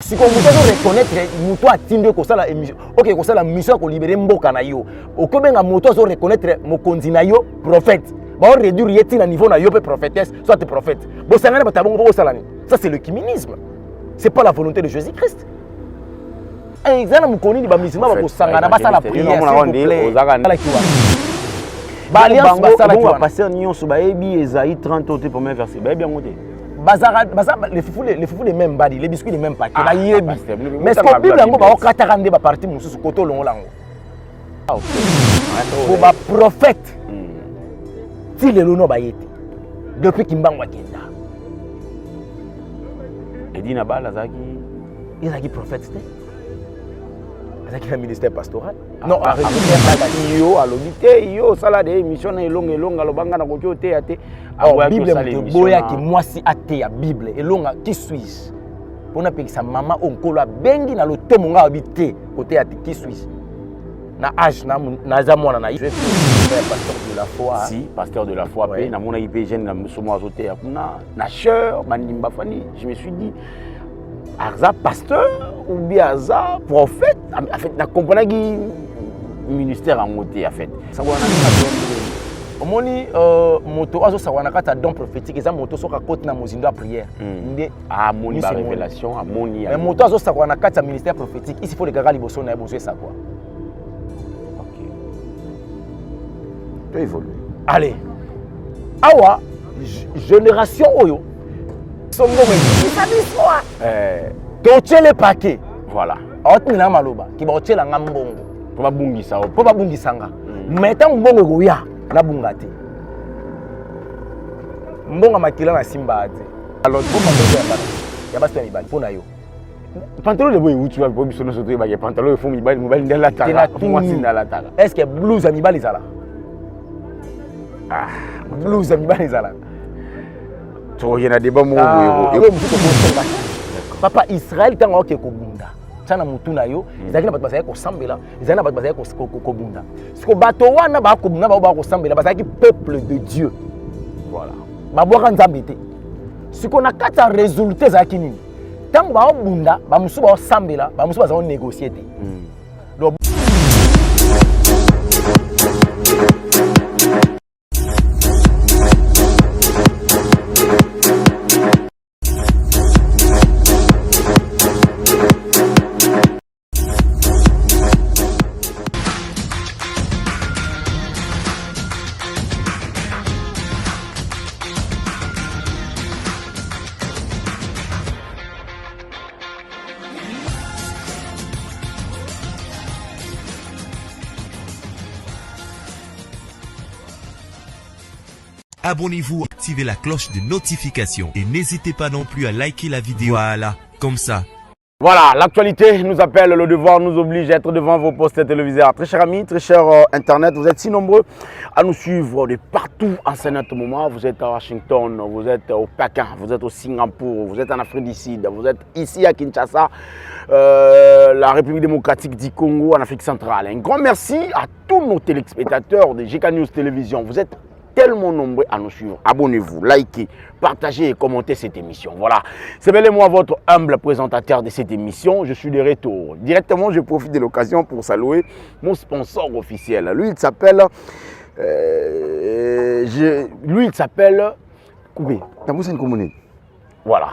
Si on veut reconnaître moto atinde ko sala émission OK ko sala mission ko libérer mboka na yo ko benga moto zo reconnaître mokonzi na yo prophète ba réduire yeti na niveau na yo pe prophétesse soit prophète bo sangana ba tabongo bo sala ni ça c'est le kimisme c'est pas la volonté de Jésus-Christ exemple mukoni ni ba musulman ba ko sangana ba sala prière s'il vous plaît ba alliance ba sala ki pasteur nyonso ba ebi Esaïe 30 au premier verset ba bien monté les foufous les mêmes badi les biscuits les mêmes paquets ba yebi mais ce que bible ngo ba okataka nde ba parti mususu koto longo lango pour ba prophète ti le lono ba yete depuis kimbango akenda Edina bala zaki prophète le ministère pastoral non yo alobité yo sala de émission na elonga lobanga na kocho te ate Bible boya ki mwasi ate ya Bible elonga qui suis pona pekisa mama onkolo bengi na lotomo nga habité côté ate qui suis na âge na za mwana na pasteur de la foi si pasteur de la foi pe na mona IP jeune na somo azote ya kuna na cheur manimba fani je me suis dit Arza pasteur ou bien Arza prophète en fait na comprendre qui ministère en moté en fait ça wana omoni moto azo sawana kata don prophétique eza moto soka côté na mozindo ya prière ndé a moni ba révélation a moni mais moto azo sawana kata ministère prophétique ici faut les gars liboso na besoin ça quoi OK tu évolues allez awa génération oyo songo totie le paquet voilà aotina maloba ki ba otiela nga mbongo po babungisa nga mais tant mbongo goya na bunga te mbonga makila na simba ate alors pour ya basta mi bali pona yo pantalon de boy utu ba biso no soto ba ya pantalon fo mi bali ndela tala moi sindala tala est-ce que blues ami bali zala blues ami bali zala to yena débat mo papa Israël tango ke ko bunda tana mutuna yo ezaki na bato bazali ko sambela ezaki na bato bazali ko bunda siko bato wana ba ko bunda ba ko sambela bazali peuple de Dieu voilà ba boka nzambe te siko na kata résultat zaki nini tango ba bunda ba musu ba sambela ba musu bazali négocier te Abonnez-vous, activez la cloche de notification et n'hésitez pas non plus à liker la vidéo. Voilà, comme ça. Voilà, l'actualité nous appelle, le devoir nous oblige à être devant vos postes téléviseurs. Très chers amis, très chers Internet, vous êtes si nombreux à nous suivre de partout en ce moment. Vous êtes à Washington, vous êtes au Pékin, vous êtes au Singapour, vous êtes en Afrique du Sud, vous êtes ici à Kinshasa, la République démocratique du Congo, en Afrique centrale. Un grand merci à tous nos téléspectateurs de GK News Télévision. Vous êtes tellement nombreux à nous suivre. Abonnez-vous, likez, partagez et commentez cette émission. Voilà, c'est bel et moi votre humble présentateur de cette émission. Je suis de retour. Directement, je profite de l'occasion pour saluer mon sponsor officiel. Lui, il s'appelle... Coupé. Voilà.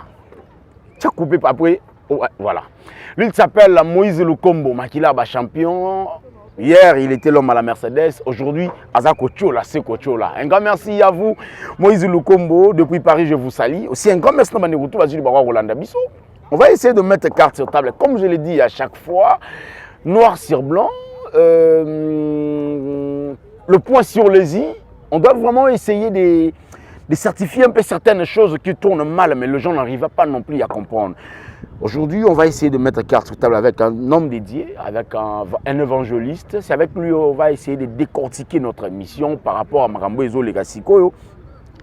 Tu as coupé après. Voilà. Lui, il s'appelle Moïse Lukombo, Makilaba champion. Hier, il était l'homme à la Mercedes. Aujourd'hui, Azako Chola, c'est Kochola. Un grand merci à vous, Moïse Lukombo. Depuis Paris, je vous salue. Aussi, un grand merci à Maneroutou, Azuli Bawa Rolanda Bisso. On va essayer de mettre carte sur table. Comme je l'ai dit à chaque fois, noir sur blanc, le point sur les i. On doit vraiment essayer de certifier un peu certaines choses qui tournent mal, mais les gens n'arrivent pas non plus à comprendre. Aujourd'hui, on va essayer de mettre carte sur table avec un homme dédié, avec un évangéliste. C'est avec lui qu'on va essayer de décortiquer notre mission par rapport à Marambo Ezo Legacy.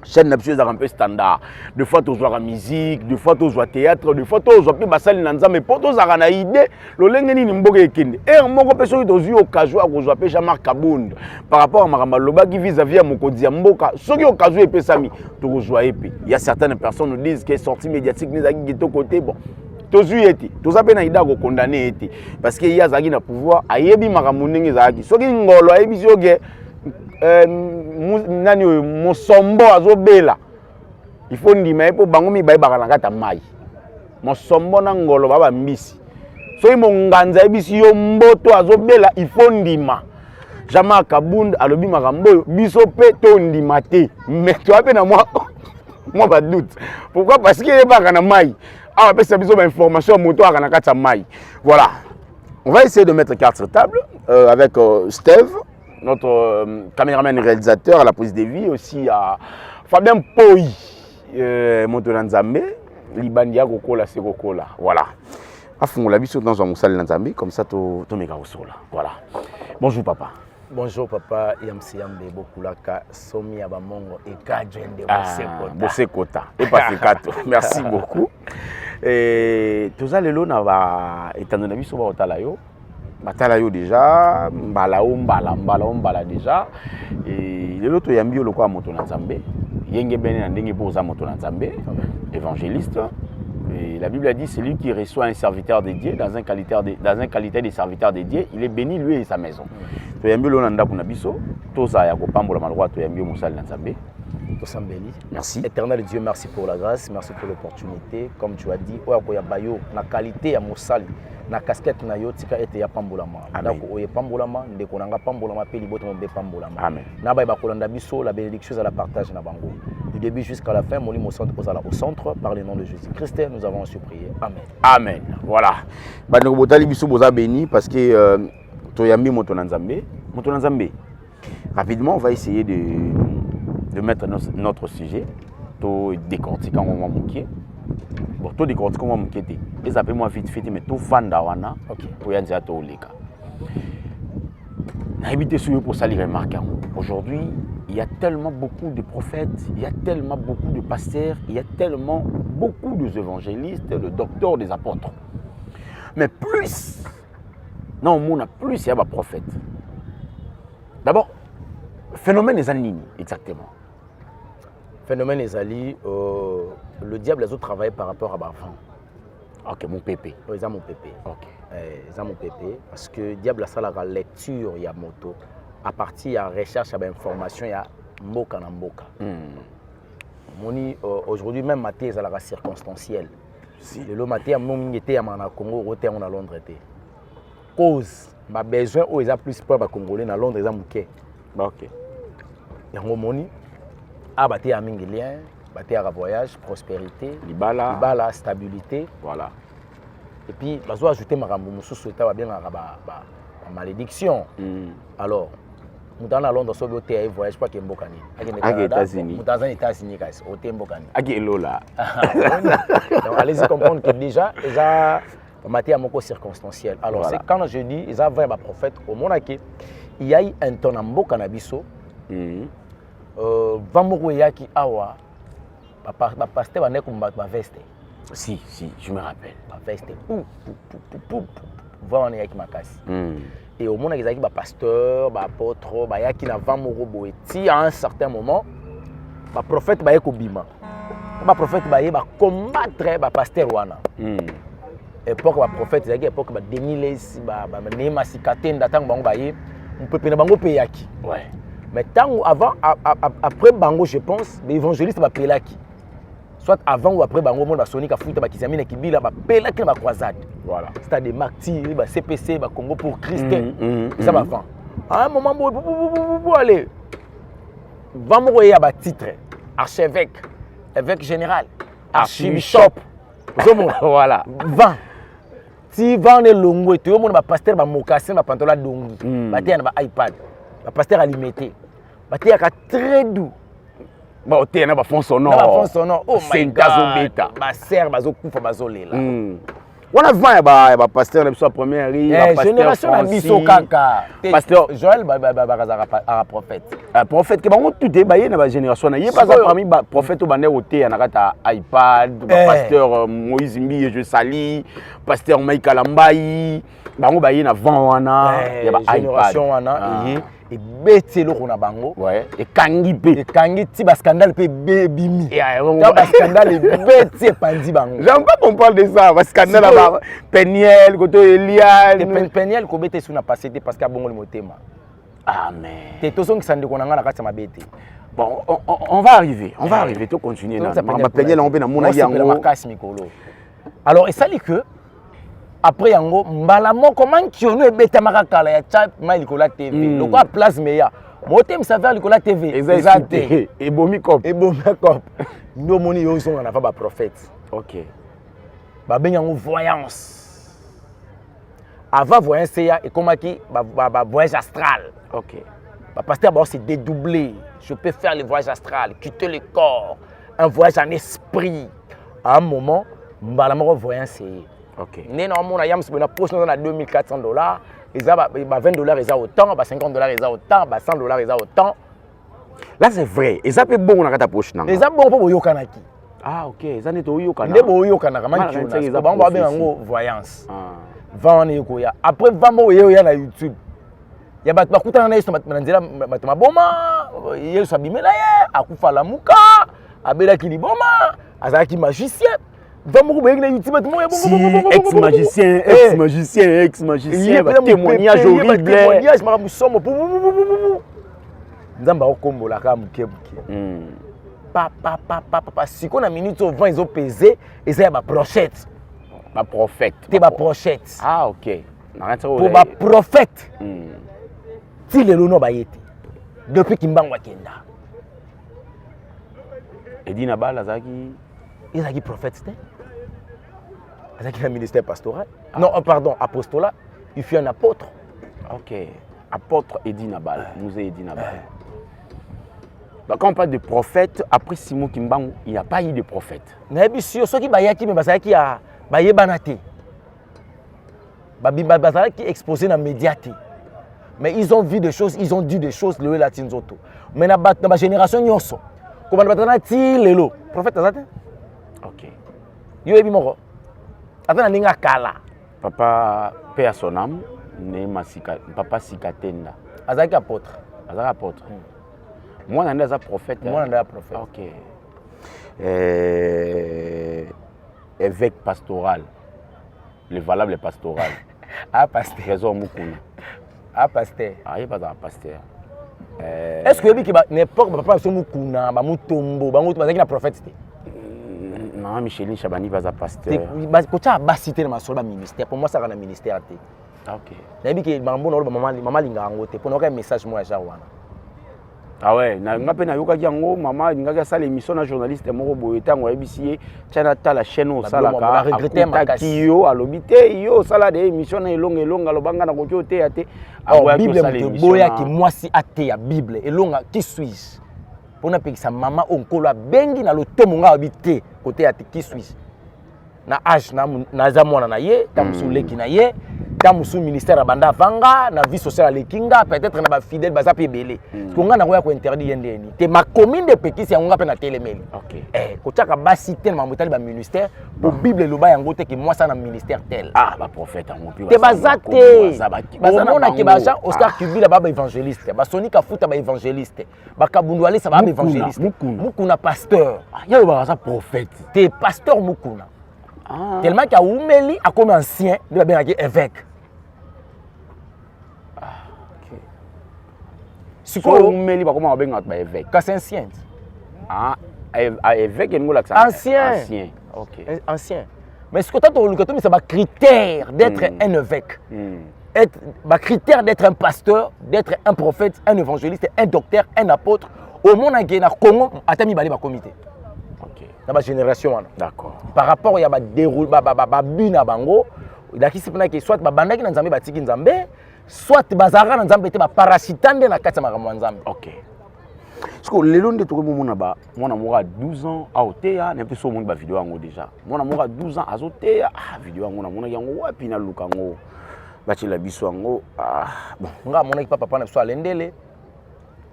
Chaîne d'absurde un peu standard. Des fois, tu joues la musique, des fois, tu joues théâtre, des fois, tu joues plus basal nanza, mais pour tous à idée, le lengeni ni mboge kende. Et mon personne qui est au casual, que je Jean-Marc Kabound, par rapport à Maramba Loba qui vis-à-vis à Mokodi Mboka, ceux qui ont casual et pesami, tu joues épée. Il y a certaines personnes qui nous disent que sortie médiatique n'est pas de côté. Bon, tozwi ete toza pe na ida ko condamner ete parce que ya zaki na pouvoir ayebi makambo ndenge zaki soki ngolo ayebi soki nani mosombo azobela il faut ndima epo bango mibaye bakala kata mai mosombo na ngolo baba mbisi soki monganza ebisi yo mboto azobela il faut ndima Jama Kabund alobi makambo biso pe to ndima te mais tu as pe na moi ba doute pourquoi parce qu'il est pas kana mai ah parce que biso ba information moto akana kata mai voilà on va essayer de mettre carte sur table avec Steve notre caméraman réalisateur à la prise de vie aussi à Fabien Poi moto Nzambe Libandia kokola se kokola voilà afungola biso dans un musali Nzambe comme ça to meka osola voilà bonjour papa. Bonjour papa, Yamsi Yambe Bokulaka, Somi Abamongo et Kajende Bosekota. Et pas Kato. Merci beaucoup. Et tout ça, le lot n'a étant donné que nous avons Batalayo déjà, Mbala déjà. Et le lot Yambi le quoi Moto Nzambe. Yenge Bene Ndenge Boza Moto Nzambe, évangéliste. Et la Bible a dit celui qui reçoit un serviteur dédié dans un qualité de serviteur dédié, il est béni lui et sa maison. Merci. Éternel Dieu, merci pour la grâce, merci pour l'opportunité. Comme tu as dit, la qualité à Moussali, la casquette na yo tika ete ya pambolama. Donc oye pambolama, ndeko nanga pambolama pe liboto mo be pambolama. Amen. Na ba kolanda biso la bénédiction à la partage na bango. Du début jusqu'à la fin, mon lit au centre par le nom de Jésus-Christ, nous avons su prier. Amen. Amen. Voilà. Bandeko botali biso boza béni parce que toyambi moto Nzambe. Moto Nzambe. Rapidement, on va essayer de mettre notre sujet, to décortiquer en moment moké. Bon, to décortiquer en moment moké. Les appelle-moi vite fait, mais tout vanda wana. Ok. Pour yanzia to leka. Habiter sur pour salir remarquer. Aujourd'hui, il y a tellement beaucoup de prophètes, il y a tellement beaucoup de pasteurs, il y a tellement beaucoup d'évangélistes, de docteurs, des apôtres. Mais plus, non, on a plus, il y a des prophètes. D'abord, phénomène des animes, exactement. Phénomène des ali, le diable a travaillé par rapport à Bafan. Ok, mon pépé. Ils ont mon pépé. Ok. Ils ont mon pépé parce que le diable a ça la lecture, il y a moto. À partir de la recherche, il y a information, il y a mboka na mboka. Aujourd'hui, même matin, il y a la circonstancielle. Le matin, il y a un Congo, il y a Londres. Cause, ma besoin, il y a plus peur de Congolais dans Londres, il y a Mouké. Ok. Il y a un moni, il y a un lien, il y a un voyage, prospérité, Libala, stabilité. Voilà. Et puis, il faut ajouter ma malédiction. Alors, nous allons à Londres, nous allons voyage pas qu'il y a aux États-Unis. Nous allons aux États-Unis, au Témbokani. Donc, allez-y comprendre que déjà, ils ont maté à mon circonstanciel. Alors, voilà. C'est quand je dis, ils ont vu un prophète au monde, il y a eu un ton en Bokanabiso. Vamoro Yaki Awa, pasteur va comme ma veste. Si, je me rappelle. Ma veste. Voilà, Yaki Makasi. Et au monde, il y a des pasteurs, des apôtres, qui ont Vamoro Boeti à un certain moment. Le prophète va Bima. Le prophète va combattre le pasteur Wana. Époque le prophète, il y a époque Deniles, Nema Sikaten, Datang Bango Baye, on peut payer Bango Payaki. Ouais. Mais tant avant, après Bango, je pense, l'évangéliste va payer qui. Soit avant ou après Bango, on va sonner qu'à foutre, qui s'amène qui bille, va payer qui va croisade. Voilà. C'est des martyrs, CPC, Congo pour Christ. Ça va avant. À un moment, vous allez. Va mourir à titre, archevêque, évêque général, archibishop. Voilà. 20. Si vend les longues, tu as pasteur, mocassin, pantalon longue, tu as un iPad, pasteur alimenté, tu as très doux. Bon, tu as un fond sonore. Oh my God. Ma sœur, ma coupe, ma zolé là. On a vu un pasteur de la première génération de Bisso Kaka. Pasteur Joël, un prophète. prophète ke bango tout est baye na ba génération na ye pas parmi ba prophète bande oté na kata iPad pasteur Moïse Mbi je sali pasteur Mike Kalambai bango baye na vent wana ya ba génération wana et betelo kona bango ouais et kangi ti ba scandale pe bimi ba scandale beti pandi bango j'aime pas qu'on parle de ça ba scandale ba Peniel koto Eliane Peniel ko bete suna passé parce que bongo le motema. Amen. Bon, on va arriver, tu continues. Alors, et ça dit que, après yango, mbalamo comment kiono ebeta makakala ya chat ma likola TV. Donc à place meya. Motem ça vers likola TV. Exact. Et bomikop. Ndo moni yo son na ba prophète. OK. Ba ben yango voyance. Avant voyance et comment qui voyage astral. OK. Le pasteur va se dédoubler. Je peux faire le voyage astral, quitter le corps, un voyage en esprit. À un moment, je vais voyage. OK. Néanmoins, il y a une poche dans $2,400. Il y a $20 ils ont autant, $50 ils ont autant, $100 ils ont autant. Là c'est vrai. Et ça peut bon dans ta poche non. Et ça bon pour yokanaki. Ah OK, ça n'est pas yokana. Ne bo yokana comment tu on va bien en voyance. Après vamo ya na YouTube. Ya bat bakuta na yeso manzela matuma boma, yeso abimela ye, akufa la muka, abela kiliboma, azaki magicien. Vamo ko na YouTube matuma ex-magicien, témoignage horrible. Témoignage mara musomo. Nzamba okombola ka mukebuke. Papa, si qu'on a minute au 20 ils ont pesé et ça y a ma prochette. Ma prophète. T'es ma prochette. Ah OK. Pour ma prophète. Si le lono bayete. Depuis Kimbango Kenda. Edina Bal azaki. Il a qui prophète c'était. Azaki un ministère pastoral. Non, pardon, apostolat. Il fut un apôtre. OK. Apôtre Edina Bal. Nous Edina Bal. Quand on parle de prophète, après Simon Kimbangu, il n'y a pas eu de prophète. Mais ceux qui bayaki mais basaki a baye banate. Basaki exposé dans médias. Mais ils ont vu des choses, ils ont dit des choses le latin zoto. Mais dans ma génération nyonso. Comment batana ti lelo. Prophète azate? OK. Yo ebi moko. Atana ninga kala. Papa paix à son âme, né masika, papa Sikatenda. Azaki apôtre. Azaki apôtre. Moi, je suis un prophète. Moi, je suis un prophète. OK. Évêque pastoral. Le valable pastoral. Ah, pasteur. Trésor Moukouna. Ah, pasteur. Ah, il n'est pas un pasteur. Est-ce que n'importe quoi, papa, Moukouna, Moutombo, Moutombo, un prophète? Non, Micheline Chabani n'est pas un pasteur. Quand tu as cité le ministère, pour moi, ça a un ministère. OK. Je sais que maman linga ngote pour un message moi jawana. Ah ouais, na ngape na yoka yango mama ngaka sala émission na journaliste moko boye tango yebisiye tchana ta la chaîne au sala ka regretter makasi yo alobité yo sala des émissions na elonga lobanga na koki ote ate awa bible mte boya ki mwasi ate ya bible elonga qui suis pona pekisa mama onkolo bengi na lotomo nga habité côté ate qui suis na âge na za mwana na ye tamusu leki na ye tamusu ministère ya banda vanga na vie sociale lekinga peut-être na ba fidèle baza pe belé ko nga na ko ya ko interdit yendeni te ma commune de Pekisi yango pe na telemeli. OK. Ko tchaka basi tellement motali ba ministère pour bible loba yango te ke moi ça na ministère tel. Ah ba prophète yango pi te bazate bazana ke ba Jean Oscar Kibila ba évangéliste ba Sonika Futa ba évangéliste ba Kabundu Ali ça ba évangéliste Mukuna pasteur ya ba ça prophète te pasteur Mukuna. Tellement qu'il y a Oumeli a comme ancien, il a bien évêque. OK. Si quoi Oumeli va comment bien être évêque? C'est ancien. Ah, évêque il l'accent. Ancien. OK. Ancien. Mais ce que tu as le mais c'est un critère d'être un évêque. Être critère d'être un pasteur, d'être un prophète, un évangéliste, un docteur, un apôtre. Au monde en Congo, atami bali ba comité. Dans ma génération. D'accord. Par rapport à déroul bina bango, il a qui que soit babanda qui nzambe batiki nzambe, soit bazara nzambe te ba parasitande na kati makambo nzambe. OK. Parce que le long de tout le monde ba mwana mora 12 ans a oteya na peso monde ba vidéo yango déjà. Mwana mora 12 ans azoteya vidéo yango na mona yango wapi na lukango. Ba tshela biso yango bon nga mona ki papa na biso alendele.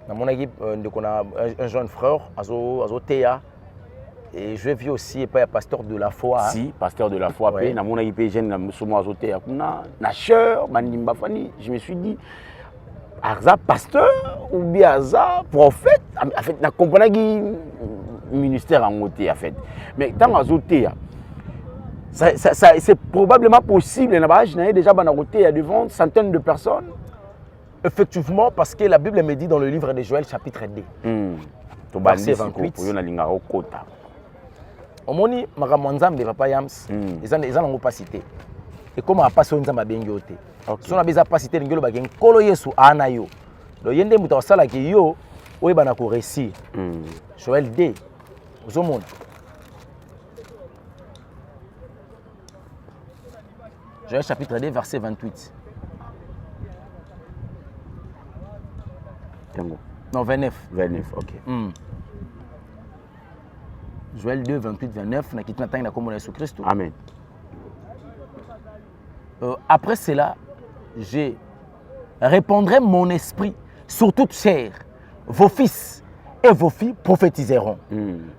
Dans mon équipe, on a un jeune frère, Azo Théa. Et je vis aussi pas pasteur de la foi. Si, pasteur de la foi. Ouais. Dans mon équipe, jeune, Azo Théa. Nacheur, je me suis dit, Arza pasteur ou bien Arza prophète. En fait, je comprends que ministère en côté, en fait. Mais tant Azo Théa, c'est probablement possible. Il y a déjà devant centaines de personnes. Effectivement, parce que la Bible me dit dans le livre de Joël, chapitre 2, verset 28. Omoni makamwanzambe papa Yams, ils n'ont pas cité. Et comment a passé on bengote. Si on a besoin de passer ngelo bagen kolo Yesu anayo. Donc yende muta wasala ki yo oyeba na ko récit. Joël 2. Ozomona. Joël chapitre 2 verset 28. Non, 29. 29, ok. Joël 2, 28, 29. Na kitna tang na komo Jésus Christ. Amen. Après cela, je répandrai mon esprit sur toute chair. Vos fils et vos filles prophétiseront.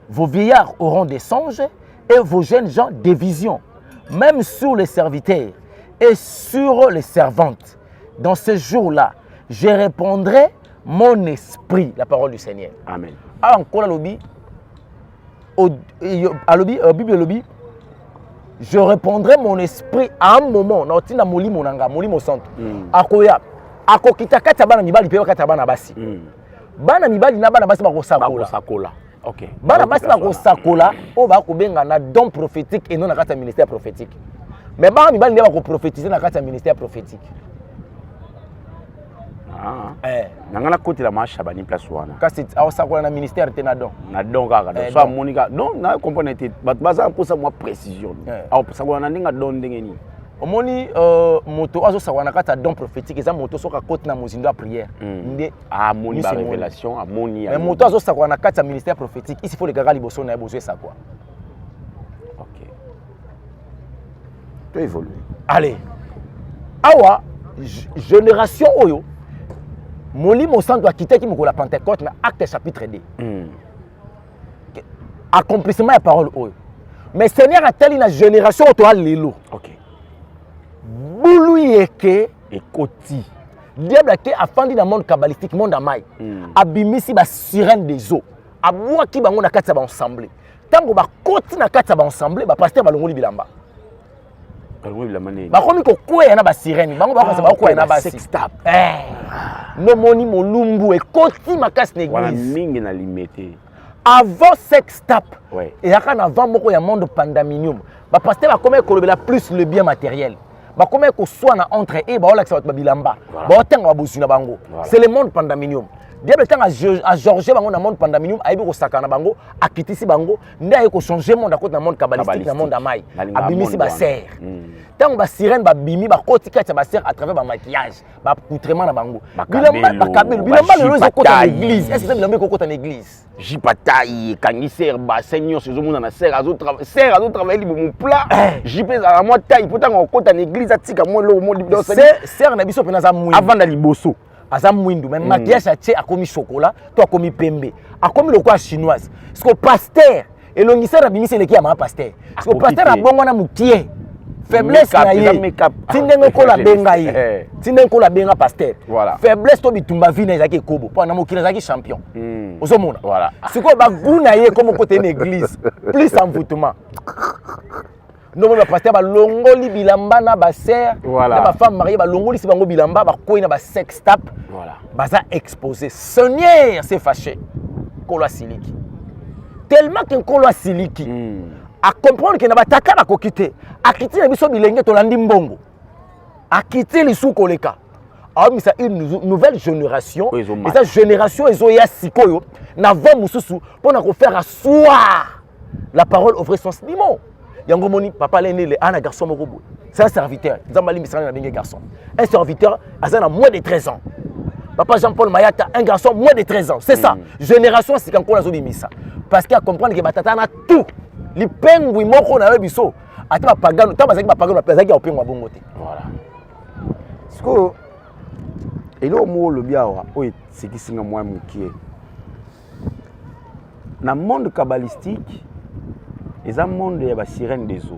Vos vieillards auront des songes et vos jeunes gens des visions. Même sur les serviteurs et sur les servantes. Dans ce jour-là, je répandrai mon esprit, la parole du Seigneur. Amen. Encore à Bible lobby, je répondrai mon esprit à un moment. Na otina molimo nanga, molimo santo. Akoya, akokita kata bana mibali pe kata bana basi. Bana mibali na bana basi bako sakola. OK. Bana basi bako sakola, o ba ko benga na don prophétique et non na kata ministère prophétique. Mais bana mibali ne bako prophétiser na kata ministère prophétique. Nangana côté la marche bani place wana. Kasi asakola na ministère te na don. Na don kaka. So monika. Non, na comprendre te. Baza pour ça moi précision. Aw sakola na ndinga don ndengeni. Omoni moto azo sawana kata don prophétique eza moto soka côté na mozindo à prière. Ndé moni ba révélation, moni. Mais moto azo sawana kata ministère prophétique, il faut les gars liboso na besoin ça quoi. OK. Tu évolues. Allez. Awa génération oyo Molimo Santo a quitté qui me la Pentecôte, mais acte chapitre 2. Accomplissement de la parole. Mais Seigneur a telle une génération où tu as l'élo. OK. Boulou yeke et koti. Diable qui a fandi dans le monde kabbalistique, monde amai. Abimisi ba sirène des eaux. Aboua qui bango na katsa ba ensemble. Tango ba koti na katsa ba ensemble, ba pasteur ba longoli bilamba. Ba komi ko kwea na ba sirène, bango ba ko ba kwea na ba sextap. No moni molumbu et koti makasi na église. Wana mingi na limité. Avant sextap. Ouais. Et avant moko ya monde pandaminium. Ba pasteur ba komi ko lobela plus le bien matériel. Ba komi ko soit na entre et ba ola ba bilamba. Ba otenga ba bosuna bango. C'est le monde pandaminium. Diable tanga a Georges bango na monde pandaminium aibi ko sakana bango akitisi bango nda ko changer monde à côté na monde kabbalistique na monde amai abimisi ba serre tango ba sirène ba bimi ba koti kati ba serre à travers ba maquillage ba poutrement na bango bilamba le zo kota na église est-ce que ça bilamba ko kota na église jipatai kangiser ba seigneur sezo mona na serre azo travailler libo mon plat jipeza à moi taille pourtant ko kota na église atika mo lo mo libo serre na biso pena za mouyi avant na liboso aza mwindu mais maquillage atie akomi chocolat to akomi pembe akomi lokwa chinoise parce que pasteur elongisera bimisi eleki ya ma pasteur parce que pasteur abongo na mukie faiblesse na ye tindenge ko la benga ye tindenge ko la benga pasteur faiblesse to bitumba vina ezaki ekobo po na mokili ezaki champion ozomona voilà siko baguna ye comme côté une église plus envoûtement. Non, le pasteur va longoli bilamba na ba sœur, na ba femme mariée va longoli si bango bilamba ba koina ba sex tap. Voilà. Baza exposé. Seigneur s'est fâché. Kolo siliki. Tellement que kolo siliki. A comprendre que na ba taka na kokité. A quitter biso bilenge to landi mbongo. A quitter les sous koleka. Ah mais ça une nouvelle génération. Et cette génération ezo ya sikoyo na va mususu pour na ko faire asseoir la parole au vrai sens du mot. Yango moni papa l'aîné le ana garçon moko boy. C'est un serviteur. Nzambali misana na benga garçon. Un serviteur azana moins de 13 ans. Papa Jean-Paul Mayata un garçon moins de 13 ans. C'est ça. Génération c'est quand on a zobimisa. Parce qu'il a comprendre que batata na tout. Li pengwi moko na biso. Ata pagano, ta bazaki pagano na pezaki opengwa bongo te. Voilà. Siko Et là, le bien, c'est qui c'est moi qui est. Dans le monde kabbalistique, il y a un monde de la sirène des eaux.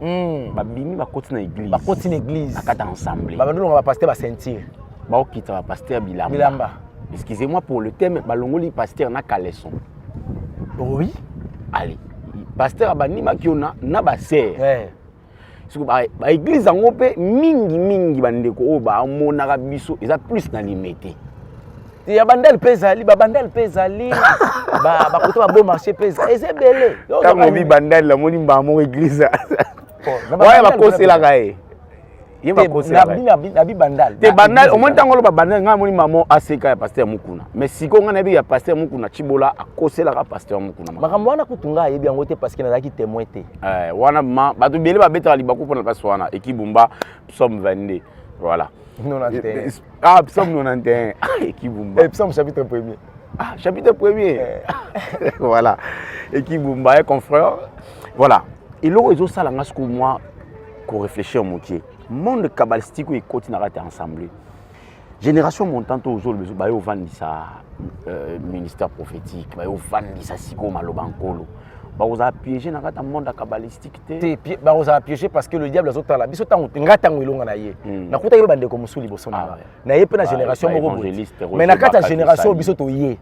Babimi va continuer l'église. Va continuer l'église. Va ensemble. Nous on va pasteur va sentir. Va quitter va pasteur Bilamba. Bilamba. Excusez-moi pour le thème, balongoli pasteur na caleçon. Oui. Allez, pasteur abanima qui on a na ba sœur. Ouais. Ba église en opé mingi bandeko o ba monaka biso, ils a plus na limité. Il y a bandel pezali, bandel pezali, ba koto ba bon marché pezali, c'est belé. Quand on vit bandel la moni ba mon église. Ouais, ba cause la gaé. Il va cause la. Nabi bandal. Te bandal, au moins tango ba bandel nga moni maman ACK ya pasteur Mukuna. Mais si ko nga na bi ya pasteur Mukuna Chibola a cause la ka pasteur Mukuna. Makambo wana kutunga yebi yango te parce que nazaki témoin te. Wana ma ba to belé ba beta libako pour na paswana Ekibumba psaume 22. Voilà. 91. Ah, psaume 91. Ekibumba. Psaume chapitre 1er. Ah, chapitre 1er. Voilà. Ekibumba et confrère. Voilà. Et là, ils ont ça là, ce que moi, qu'on réfléchit au métier. Monde kabbalistique où ils continuent à être ensemble. Génération montante aujourd'hui, ils ont vendu ça ministère prophétique, ils ont vendu ça siko malobankolo. Vous avez piégé dans le monde kabbalistique. Vous avez piégé parce que le diable a sauté là. Biso tango ngata ngilonga na ye. Na kuta ke bande ko musuli boso na. Na ye pe na génération moko. Mais na kata génération biso to ye.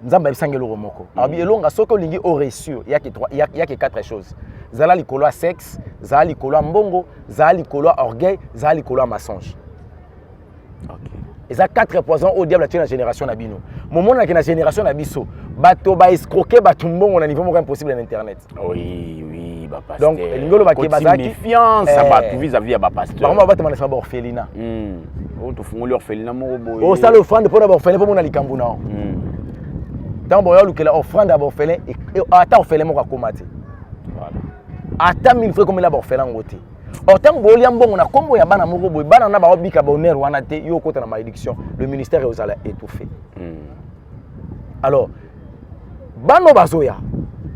Nzamba bisangelo moko. Abi elonga soko lingi au reçu, il y a que quatre choses. Zala likolo sexe, zala likolo mbongo, zala likolo orgueil, zala likolo mensonge. OK. Et ça quatre poisons au diable à la génération na bino. Moment na la génération na biso, bato ba escroquer bato mbongo na niveau moko impossible en internet. Oui, ba pasteur. Donc lingolo ba ke bazaki confiance bato vis-à-vis ya ba pasteur. Ba bato manesa ba orphelinat. On te fungoli orphelinat moko boye. O sala offrande pour ba orphelin pour mona likambu na. Tant boya lukela offrande à orphelin et ata orphelin moko akomate. Voilà. Ata 1000 francs comme la orphelin ngote. Autant que Boliam Bon, on a combo ya bana moko boy, bana na ba obika bonheur wana te yo kota na malédiction, le ministère est aux ala étouffé. Alors, bano bazoya.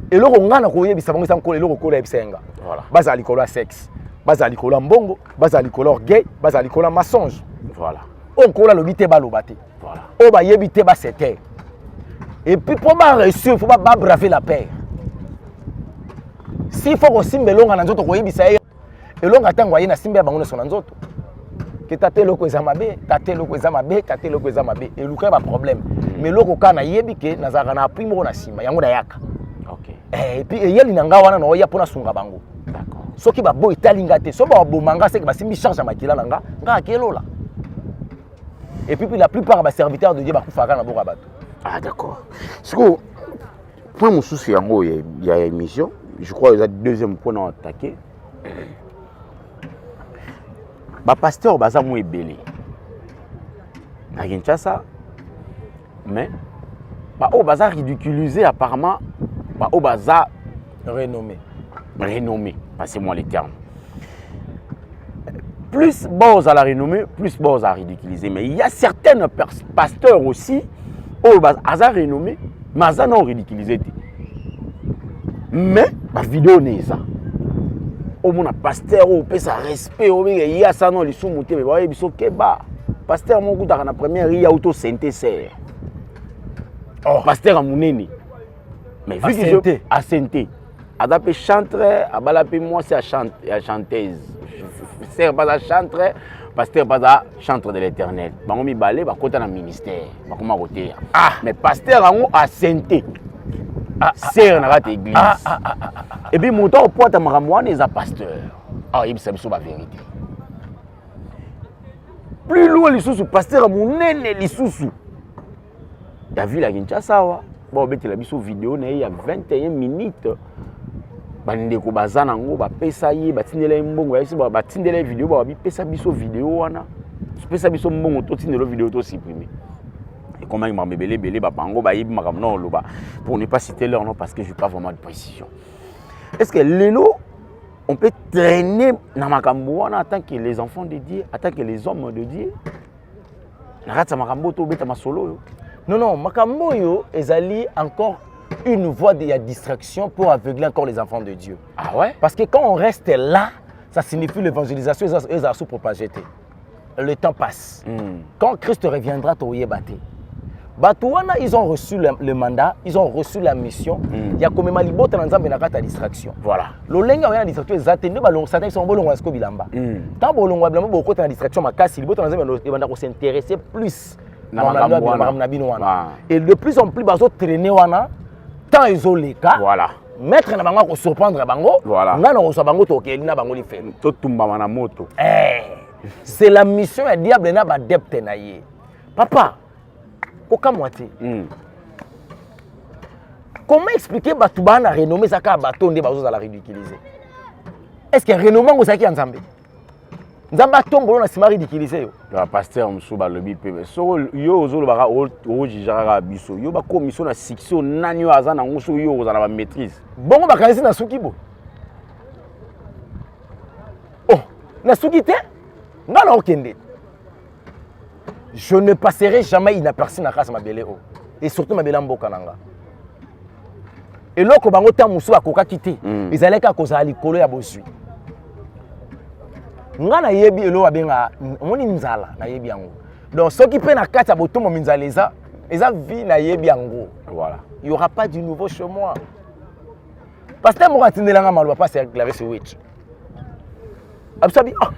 Et le ngana ko yebisa bango sanko le ko la bisenga. Voilà. Baza likolo sexe, baza likolo mbongo, baza likolo orgueil, baza likolo mensonge. Voilà. On kola lo bité ba lo baté. Voilà. O ba yebité ba c'était. Et puis pour ba reçu, il faut pas braver la paix. S'il faut aussi melonga na nzoto ko yebisa elonga tango ayina simbe ya bango na sona nzoto ke tate loko ezamabe tate loko ezamabe tate loko ezamabe eluka ba problème mais loko kana yebi ke nazaka na appui moko na sima yango da yaka. OK. Et puis eyeli na nga wana na oya pona sunga bango. D'accord. Soki ba boy talinga te so ba bomanga se ke ba simbi charge makila na nga akelola. Et puis la plupart ba serviteurs de Dieu ba kufaka na boka bato. Ah d'accord. Siko point mon souci yango il y a émission, je crois que deuxième point à attaquer. Ba pasteur baza mo ebele na Kinshasa, mais ba o baza ridiculisé apparemment, ba o baza renommé, passez-moi les termes. Plus bas à la renommée, plus bas à ridiculiser. Mais il y a certains pasteurs aussi o baza renommé, mais baza non ridiculisé. Mais la vidéo n'est ça. Au moins pasteur au peut ça respect au il y a ça non les sous monter mais voyez biso keba pasteur mon goût dans la première il y a auto synthèse pasteur à muneni mais vu que je à synthé adapté chanteur à balapé moi c'est à chanteuse sert pas à chanteur pasteur pas à chanteur de l'Éternel bango mi balé ba kota na ministère ba comment côté mais pasteur à synthé c'est une rate église. Et puis, mon temps au poids de Maramouane, il est pasteur. Ah, il s'est la vérité. Plus loin, les sous pasteur, mon nez, les sous. T'as vu la Kinshasa? Bon, il y a une vidéo, il y a 21 minutes. Bandeko bazanango, ba pesa ye, ba tindela mbongo, ba tindela vidéo, ba pesa biso vidéo wana. Pesa biso mbongo, to tindela vidéo to supprimer. Et comment ils m'ont belé pour ne pas citer leur nom parce que je n'ai pas vraiment de précision. Est-ce que Lélo, on peut traîner dans Makambo en tant que les enfants de Dieu, en tant que les hommes de Dieu? Non, Makambo yo ezali encore une voie de distraction pour aveugler encore les enfants de Dieu. Ah ouais? Parce que quand on reste là, ça signifie l'évangélisation, ils ont sous-propagé. le temps passe. Quand Christ reviendra, Batouana, ils ont reçu le mandat, ils ont reçu la mission. Il y a comme Malibota dans la distraction. Voilà. L'olenga a distraction, ils sont bolongo à bilamba. Tant bolongo bilamba beaucoup de distraction, ma casse, ils vont s'intéresser plus. Et de plus en plus, ils traîner wana, tant ils ont les cas. Voilà. Mettre na bango ko surprendre bango. Voilà. Nga na ko bango to kelina bango li fait. To tumba mana moto. C'est la mission du diable na ba depte na ye. Papa, koka moitié. Comment expliquer Batouba na renommé saka bateau nde bazo za la ridiculiser? Est-ce que renommé ngo saki Nzambe? Nzamba tombo na sima ridiculiser yo. Le pasteur Msuba lobi pe. So yo ozolo baka o jijara biso. Yo ba commission na section nani yo azana ngoso yo ozana ba maîtrise. Bongo bakanisi na suki bo. Oh, na suki te? Ngala okende. Je ne passerai jamais inaperçu na kasa mabele o. Et surtout mabele mboka nanga. Et loko bango ta musu akoka kité. Ezaleka kozala likolo ya bosui. Nga na yebi elo abenga moni nzala na yebi yango. Donc ceux qui prennent na kati ya botomo minzala eza vie na yebi yango. Voilà. Il y aura pas du nouveau chez moi. Pasteur mo atindelanga maluba pas c'est clavé ce witch. Absabi ah.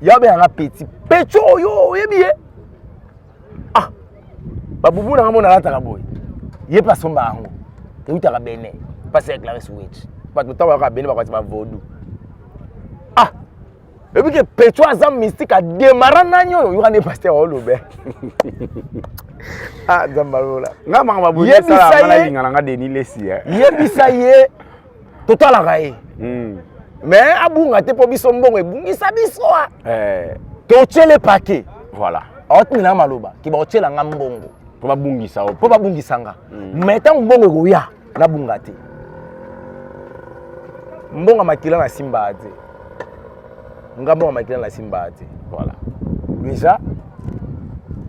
Yabe un petit pecho yo yebi ah. Babubu na mona lataka boy. Ye pas son bango. Et où t'as bene pas c'est clavé ce witch. Pas tout temps va bene ba vodou. Ah. Et puis que Petro Azam mystique a démarré nanyo, il y aura des pasteurs au lobé. Ah, Zambalola. Nga manga babuye sala mala linga nga deni lesi hein. Yebisa ye total la raé. Mais abunga te po biso mbongo ebungisa biso a. To tchele paquet. Voilà. Otmina maloba ki ba otchela nga mbongo. Po babungisa o. Po babungisa nga. Mais tant mbongo go ya na bunga te. Mbonga makila na simba ate. Ngamba makila na simba ate. Voilà. Déjà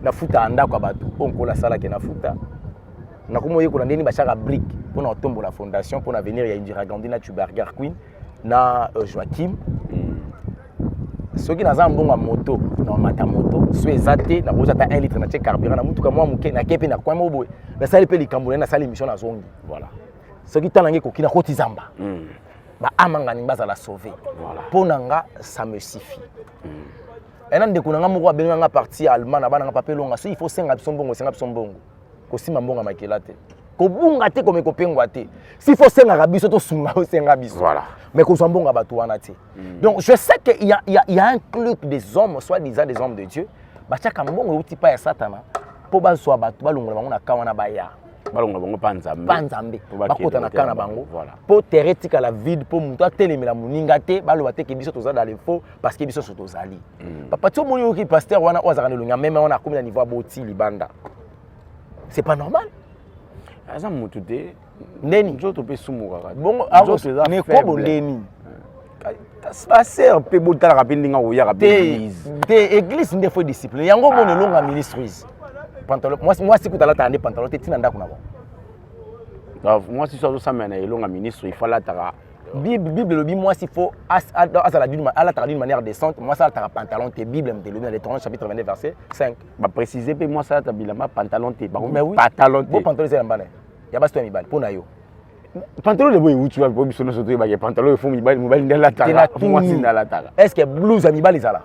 na futa anda kwa batu onko la sala ke na futa na komo yeko na ndeni ba chaka brique pour na tombo la fondation pour na venir ya Indira Gandhi na Tuberger Queen na Joachim soki naza mbonga moto na mata moto so ezate na boza ta 1 litre na che carburant na mutuka mwa muke na kepe na kwa moboy na sali pe likambo na sali émission na zongi. Voilà. Soki tanange kokina koti zamba. Ba amanga ni baza la sauver. Voilà. Ponanga ça me suffit. Et nan dekunanga moko abenganga parti allemand na bana nga papelonga so il faut senga bisombongo ko sima mbonga makela te ko bunga te comme ko pengwa te s'il faut senga rabiso to sunga o senga biso. Voilà. Mais ko so mbonga batu wana te. Donc je sais que il y a un club des hommes soit disant des hommes de Dieu ba chaka mbongo uti pa ya satana po ba so batu ba longola bango na kawana ba ya balonga bango panzambe bakota na kana bango po teretika la vide po mutu atelemela muninga te baloba te ke biso toza dans le faux parce que biso so tozali papa to moni oki pasteur wana ozaka ne longa même wana komina niveau boti libanda c'est pas normal aza mutu te neni njoto pe sumuka bongo azo ne ko boleni passer pe botala kapindinga oya kapéglise te église ndé faut discipline yango moni longa ministries pantalon moi si kutala tande pantalon te tina ndako na bon moi si so ça mena elonga ministre il faut la tara bible le moi s'il faut d'une manière décente moi ça tara pantalon te bible me le Deutéronome chapitre 22 verset 5 ba préciser pe moi ça ta bilama pantalon te pantalon te pantalon c'est mbana ya basto mi bal pona yo pantalon de boy utu ba biso no soto ba pantalon il faut mi bal ndela tara moi si ndala tara est-ce que blouse mi bal izala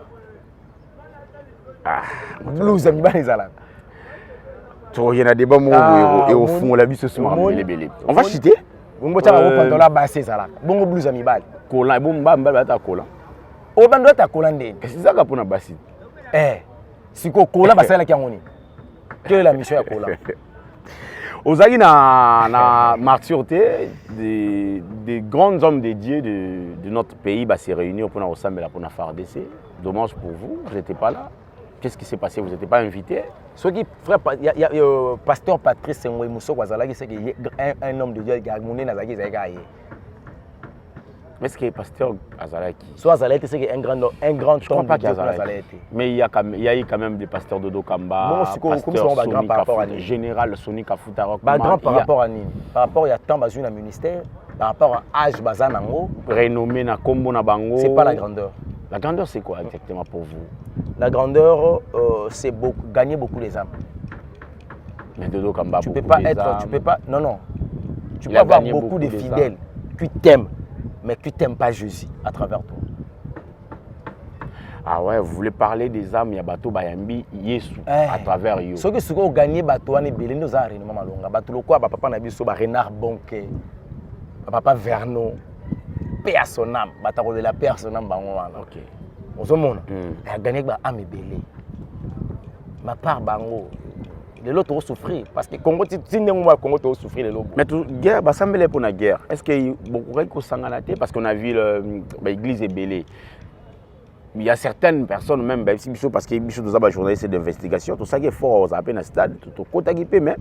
blouse mi bal izala. Il y a des bons mots et au fond, la vie se souvent. On va chuter. On va pantalon la basse, ça là. Bon blouse à mi balle. Cola, bon bamba ta cola. Au bando ta cola ndé. Qu'est-ce que ça pour na bassi? Si ko cola ba sala kiangoni. Quelle est la mission ya cola? Ozali na martyreté des grands hommes de Dieu de notre pays ba se réunir pour na ensemble pour na FARDC. Dommage pour vous, vous n'étiez pas là. Qu'est-ce qui s'est passé? Vous n'étiez pas invité? Ce qui frère, il y a pasteur Patrice Ngoy Mousso Kwazalaki, c'est un homme de Dieu qui a monné dans la guise. Mais est-ce que le pasteur Azalaki? Soit Azalaki, c'est un grand homme de Dieu. Mais il y a eu quand même des pasteurs de Dokamba, général Soni Kafutarok. Grand par rapport à Nini. Par rapport à temps basé dans le ministère, par rapport à âge Bazanango. Renommé na Kombo na Bango. C'est pas la grandeur. La grandeur, c'est quoi exactement pour vous? La grandeur, c'est gagner beaucoup les âmes. Mais Dodo Kamba, Tu peux pas être, tu peux pas, non. Tu peux avoir beaucoup de fidèles qui t'aiment, mais qui t'aiment pas Jésus à travers toi. Ah ouais, vous voulez parler des âmes, il y a Bato Bayambi, Yesu, à travers eux. Ceux qui ont gagné Bato, on est belé, nous avons réellement malonga. Bato le quoi, papa Nabiso, Renard Bonke, papa Vernon, paix à son âme, Bato de la paix à son âme, ok. Vous avez gagné âme et belé. Ma part, bango. Les autres ont souffert parce que Congo, si nous Congo, tu as souffert les autres. Mais tout guerre, bah ça me pour la guerre. Est-ce que beaucoup de gens parce qu'on a vu l'église est belée. Il y a certaines personnes même parce que Bichot nous a journaliste d'investigation, tout ça qui est fort, ça appelle un stade, tout côté qui peut mais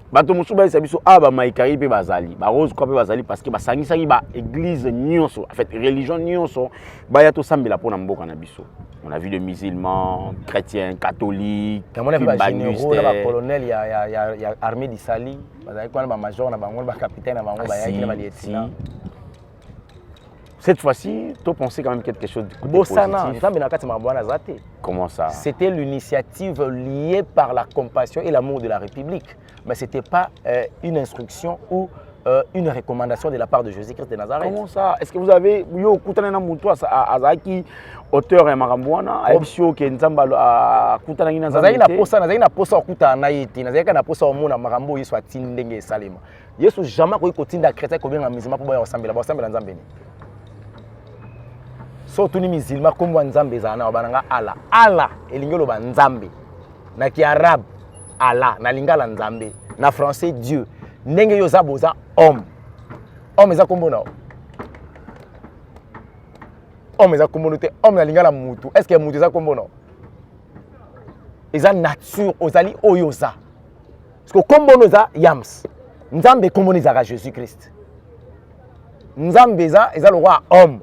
bato musuba c'est Bichot ah ba maikari pe bazali, ba rose quoi pe bazali parce que ba sangi ba église nyonso, en fait religion nyonso, ba ya to sambela pour na mboka na biso. On a vu des musulmans, chrétiens, catholiques, généraux, les colonels, il y a armée d'Isali, il y a major, il y a capitaine, il y a lieutenant. Cette fois-ci, tu pensais quand même quelque chose de positif. Comment ça? C'était l'initiative liée par la compassion et l'amour de la République. Mais ce n'était pas une instruction ou une recommandation de la part de Jésus-Christ de Nazareth. Comment ça? Est-ce que vous avez auteur et Marambouana, Aïbisio qui est Nzamba à Koutanagi Nazareth? Nazareth n'a pas ça à Naïti, Nazareth n'a pas ça au monde à Marambo, il soit Tindenge et Salima. Yesu jamais continue à chrétien comme un musulman pour ensemble, surtout les musulmans comme Nzambe zana bananga Allah elingolo ba Nzambe na ki arabe Allah na lingala Nzambe na français Dieu ndenge yo za boza homme eza kombona homme eza communauté homme na lingala mutu est-ce que mutu eza kombona eza nature ozali oyoza parce que kombono eza yams Nzambe kombona eza Jésus-Christ Nzambe eza le roi homme.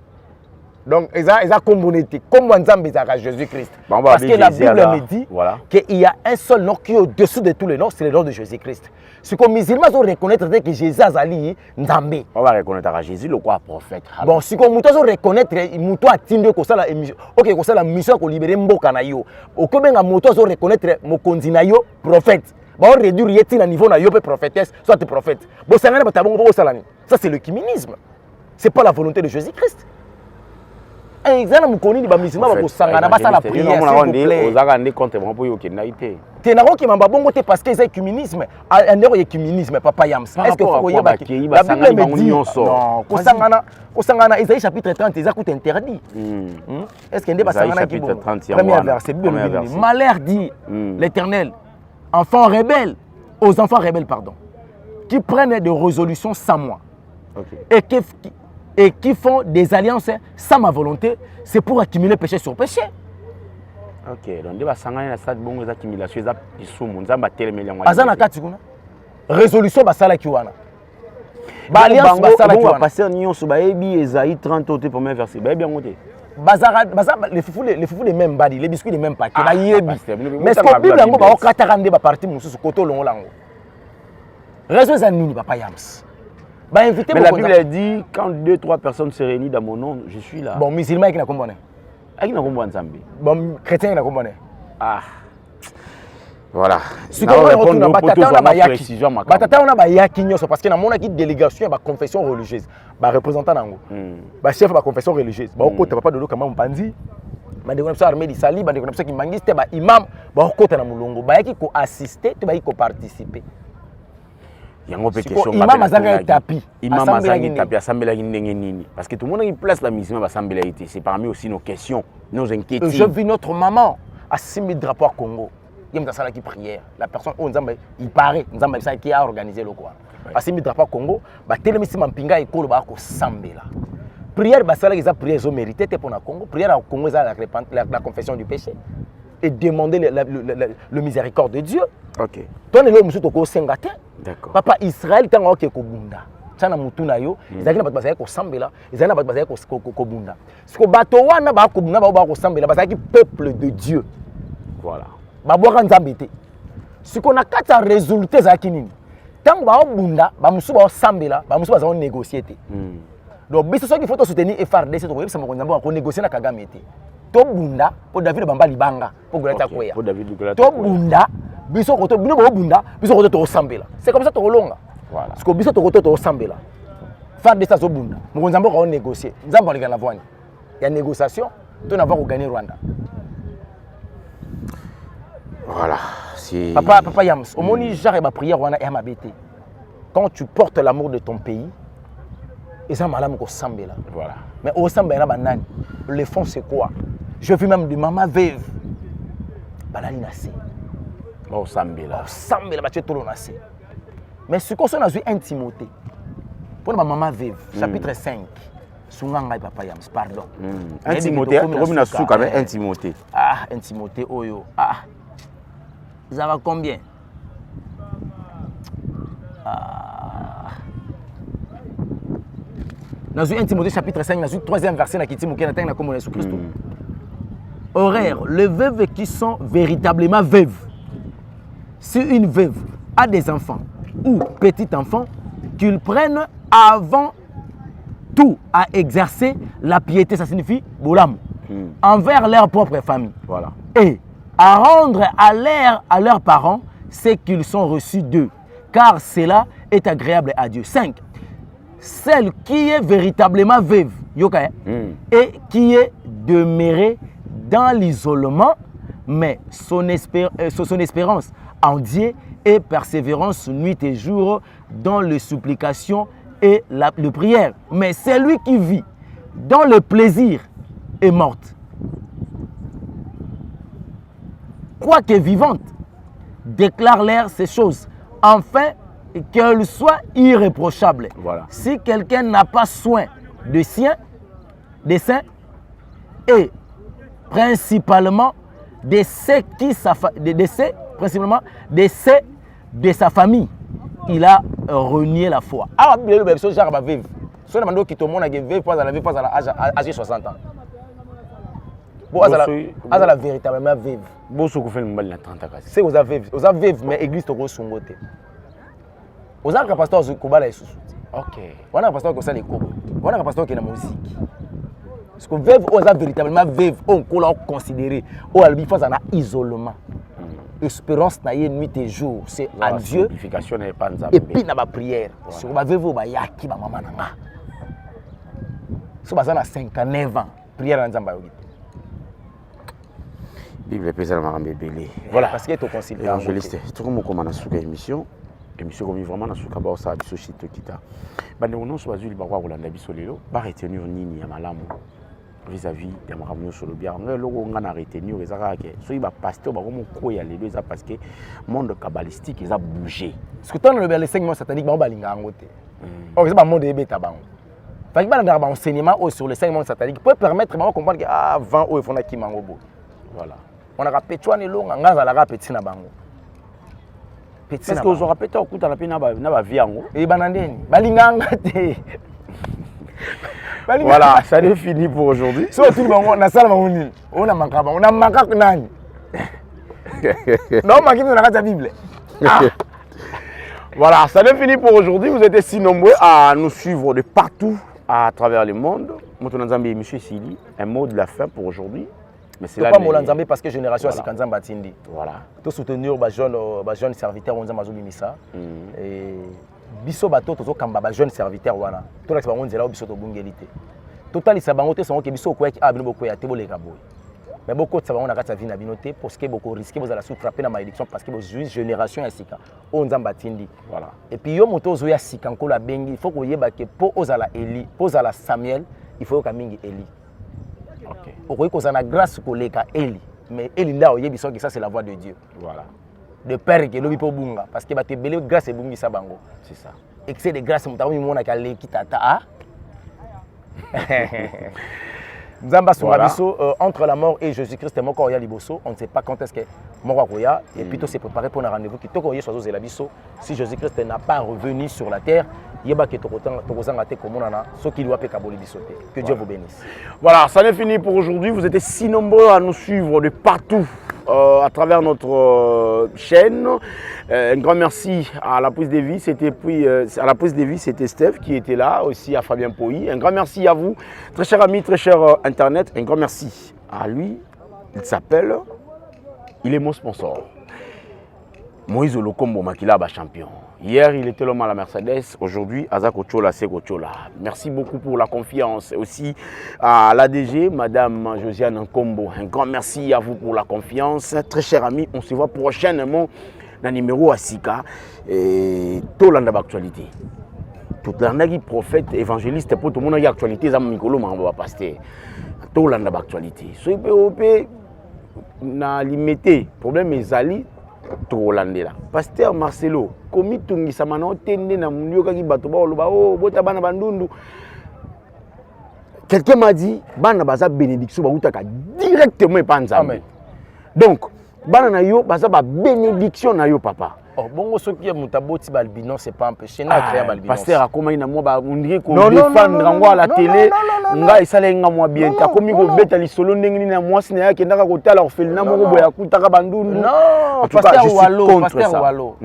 Donc, ils ont communauté, comme Nzambe à Jésus-Christ. Parce que la Bible me dit qu'il y a un seul nom qui est au-dessus de tous les noms, c'est le nom de Jésus-Christ. Ce que les musulmans doivent reconnaître, c'est que Jésus est Nzambe. On va reconnaître à Jésus le quoi prophète. Bon, ce que nous devons reconnaître, nous devons atteindre que mission, ok, que la mission pour libérer Mboka na yo. Au Québec, nous devons reconnaître Mokonzi na yo prophète. Bon, on réduit le niveau na yo prophétesse, soit prophète. Bon, ça c'est le kiménisme. C'est pas la volonté de Jésus-Christ. Exactement, mukoni ni ba musulman ba kosangana ba sala prière s'il vous plaît. Ozaka ndé contre vraiment pour yo ke naité. Te na ko ki mamba bongo te parce que c'est écuménisme. Ndeko écuménisme papa Yams. Est-ce que faut yeba ki la Bible me dit non, kosangana Isaïe chapitre 30 ils écoutent interdit. Est-ce que ndé ba sangana ki bon. Premier verset Bible dit malheur dit l'Éternel enfants rebelles aux enfants rebelles pardon qui prennent des résolutions sans moi. Et qui font des alliances sans ma volonté, c'est pour accumuler péché sur péché. Ok, donc il va s'engager dans cette bonne accumulation, il y a des sommes, il y a des téléméliens. Azana katikuna. Résolution basala kiwana. Ba alliance basala kiwana. Pasteur Nyon Soubaebi Esaïe 30 au premier verset. Ba bien monté. Bazara les foufous les mêmes badi, les biscuits les mêmes paquets. Ba yebi. Mais ce que Bible ngo ba okatarande ba parti mususu koto longo lango. Raison za nini papa Yams. Mais la Bible dit, quand 2-3 personnes se réunissent dans mon nom, je suis là. Bon, musulman qui n'a compris. Qui n'a compris Nzambe. Bon, chrétien qui n'a compris. Ah. Voilà. Si on retourne à Batata, on a yaki. Batata, on a yaki parce que dans mon délégation, la confession religieuse, le représentant nango, le chef de la confession religieuse, le côté papa de l'eau comme on bandit. Bande konapsa armée d'Isali, bande konapsa qui mangiste, ba imam, ba côté na mulongo, ba yaki ko assister, tu ba yaki ko participer. Yango pe question imam azanga tapi imam azanga tapi asambela ndenge nini parce que tout le monde qui place la mission va assembler été c'est parmi aussi nos questions nos inquiétudes. Je vis notre maman à 6000 drapeaux à Congo il y a ça qui prière la personne on Nzambe il paraît Nzambe ça qui a organisé le quoi à 6000 drapeaux à Congo ba telemisi mampinga ekolo ba ko sambela prière ba sala ils prière zo mérité pour na Congo prière au Congo la confession du péché et demander le miséricorde de Dieu. OK. Toi ne le musu to ko sengate. D'accord. Papa Israël tanga oke ko bunda. Tana mutuna yo, ezaki na bato bazaki ko sambela, ezaki na bato bazaki ko bunda. Siko bato wana ba ko bunda ba ko sambela, bazaki peuple de Dieu. Voilà. Ba boka Nzambe te. Siko na kata résultat zaki nini? Tango ba bunda, ba musu ba sambela, ba musu ba za négocier te. Donc biso soki faut soutenir FRDC to yebisa mokonzi mbo ko négocier na Kagame te. To bunda pour David Bamba libanga pour Goleta Koya. Pour David Goleta. To bunda biso ko to bino bo bunda biso ko to sambela. C'est comme ça to longa. Voilà. Parce que biso to sambela. FRDC zo bunda. Mokonzi mbo ko négocier. Nzambo ali kana voine. Il y a négociation, to na va ko gagner Rwanda. Voilà. Papa Yams, au moment où j'ai prière Rwanda et mabete. Quand tu portes l'amour de ton pays, et ça malam ko sambela. Voilà. Mais au sambela banane, le fond c'est quoi? Je vis même de maman veuve. Banani nasi. Au sambela. Au sambela ba tu tout le nasi. Mais ce qu'on a vu intimité. Pour ma maman veuve, chapitre 5. Sunganga papa Yams, pardon. Intimité, Romina Souka, mais intimité. Ah, intimité oyo. Ah. Ça va combien? Dans un Timothée chapitre 5, dans le 3e verset, dans le Jésus-Christ. Horaire, les veuves qui sont véritablement veuves. Si une veuve a des enfants ou petits-enfants, qu'ils prennent avant tout à exercer la piété, ça signifie bolam, envers leur propre famille. Voilà. Et à rendre à leurs parents ce qu'ils sont reçus d'eux, car cela est agréable à Dieu. 5. Celle qui est véritablement veuve et qui est demeurée dans l'isolement, mais son espérance en Dieu et persévérance nuit et jour dans les supplications et la prière. Mais celui qui vit dans le plaisir est morte. Quoique vivante, déclare-leur ces choses, afin qu'elles soient irréprochables. Voilà. Si quelqu'un n'a pas soin des saints, et principalement de ceux de sa famille, il a renié la foi. Ah, bien le bébé, genre va vivre. Si on a qui te montre que vivre pas à la vie, pas à l'âge de 60 ans. Bon, à la véritablement vivre. Bon, ce qu'on fait le mal la 30 ans. C'est vous avez vivre, mais l'église te resongote. Vous avez un pasteur qui est sous. Ok. On a un pasteur qui est dans on a un pasteur qui est dans la musique. Parce que vivre, on a véritablement vivre, on considérer, on a le face à l'isolement. Espérance na nuit et jour, c'est à Dieu. Et puis na ba prière. Si on va vivre ba yaki ba maman nanga. Si on a 59 ans, prière na Nzamba yogi. Bible pesa na belé. Voilà, parce que tu considères évangéliste. Tout comme on a souka émission comme vraiment na souka ba ça biso chito kita. Ba ne onon so bazuli ba kwa kolanda biso lelo, ba retenir nini ya malamu vis-à-vis de makambo sur le bien. Le logo on a retenir ezaka ke so ba pasteur ba comme ko ya lelo ça parce que monde kabbalistique ils a bougé. Parce que tant le enseignement satanique ba balinga ngote. Oh, c'est pas monde ebeta bango. Fait que ba na ba enseignement sur le enseignement satanique peut permettre ba comprendre que avant o ifona ki mangobo. Voilà. On a répété on est long ngaza la répéter na bango. Est-ce que vous aurez répété au coup na ba vie yango et banandeni balinganga te. Voilà, ça est fini pour aujourd'hui. So tout bango na sala bango on a manqué nani. Non, manqué dans la Bible. Voilà, ça est fini pour aujourd'hui. Vous êtes si nombreux à nous suivre de partout à travers le monde. Motonanzambi et Monsieur Sili, un mot de la fin pour aujourd'hui. Mais c'est pas Molanzambi parce que génération voilà. Asikanzamba Tindi. Voilà. Tout soutenir les jeunes serviteurs on Zamazo Bimisa et biso bato to kamba ba jeunes serviteurs wana. Tout la ba nzela biso to bungelité. Total isa bango te son ke biso ko ya bino boko ya te boleka boy. Mais beaucoup de savons na kata vie na binoté parce que beaucoup risquer vous allez souffrir na malédiction parce que vos génération ya sika on Nzamba Tindi. Voilà. Et puis yo moto zo ya sika nkola bengi il faut ko yeba ke po ozala Eli, po ozala Samuel, il faut ka mingi Eli. Ok. Okoyi kozana grâce koleka Eli, mais Eli là oyebi so que ça c'est la voix de Dieu. Voilà. De père que lobi po bunga parce que ba te belé grâce e bungi sa bango. C'est ça. Excès de grâce mutamu mona ka leki tata a. Nzamba voilà. Entre la mort et Jésus-Christ, moko ya liboso, on ne sait pas quand est-ce que moko koya et puis tout s'est préparé pour un rendez-vous qui toko yeso zo la biso. Si Jésus-Christ n'a pas revenu sur la terre, yeba ke tokozanga te komonana, ce qui doit peka boli biso te. Que Dieu vous bénisse. Voilà, ça n'est fini pour aujourd'hui. Vous êtes si nombreux à nous suivre de partout à travers notre chaîne. Un grand merci à la prise de vie, c'était Steph qui était là, aussi à Fabien Poyi. Un grand merci à vous, très chers amis, très cher Internet. Un grand merci à lui. Il est mon sponsor. Moïse Olokombo Makila champion. Hier, il était l'homme à la Mercedes. Aujourd'hui, Azak Ochola, c'est Ochola. Merci beaucoup pour la confiance. Aussi à l'ADG, Madame Josiane Nkombo. Un grand merci à vous pour la confiance. Très chers amis, on se voit prochainement dans le numéro Asika. Et tout l'an d'actualité. Tout l'an prophète, évangéliste, pour tout le monde qui actualité, ça m'a pasteur. Tout l'an d'actualité. Soyez POP, na limité. Problème est Ali. Tolandela. Pasteur Marcelo, komi tungisa mana otende na mulioka ki bato ba oloba oh bota bana bandundu. Quelqu'un m'a dit bana baza bénédiction ba utaka directement epanzambe. Donc bana na yo baza ba bénédiction na yo papa. Oh bongo soki ya mutaboti balbino c'est pas empêché na créer balbino. Pasteur akoma ina mo ba undiri ko défendre ngo à la télé nga isale nga mo bien ta komi ko beta lisolo ndenge ni na mwasi na yake ndaka ko tala orphelinat moko boya kutaka bandundu. Non, pasteur Walo.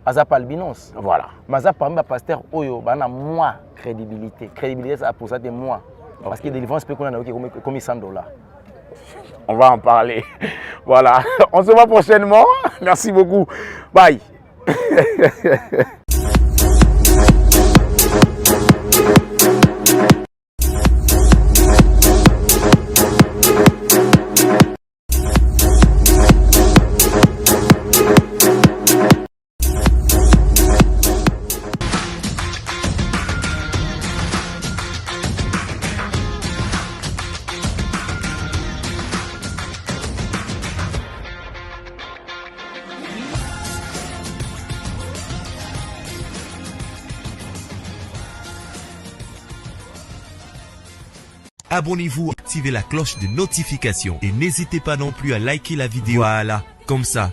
Aza palbinos. Voilà. Maza parmi ba pasteur oyo bana moi crédibilité. Crédibilité ça pour ça de moi. Parce que délivrance peut qu'on a comme $100. On va en parler. Voilà. On se voit prochainement. Merci beaucoup. Bye. Abonnez-vous, activez la cloche de notification et n'hésitez pas non plus à liker la vidéo. Voilà, comme ça,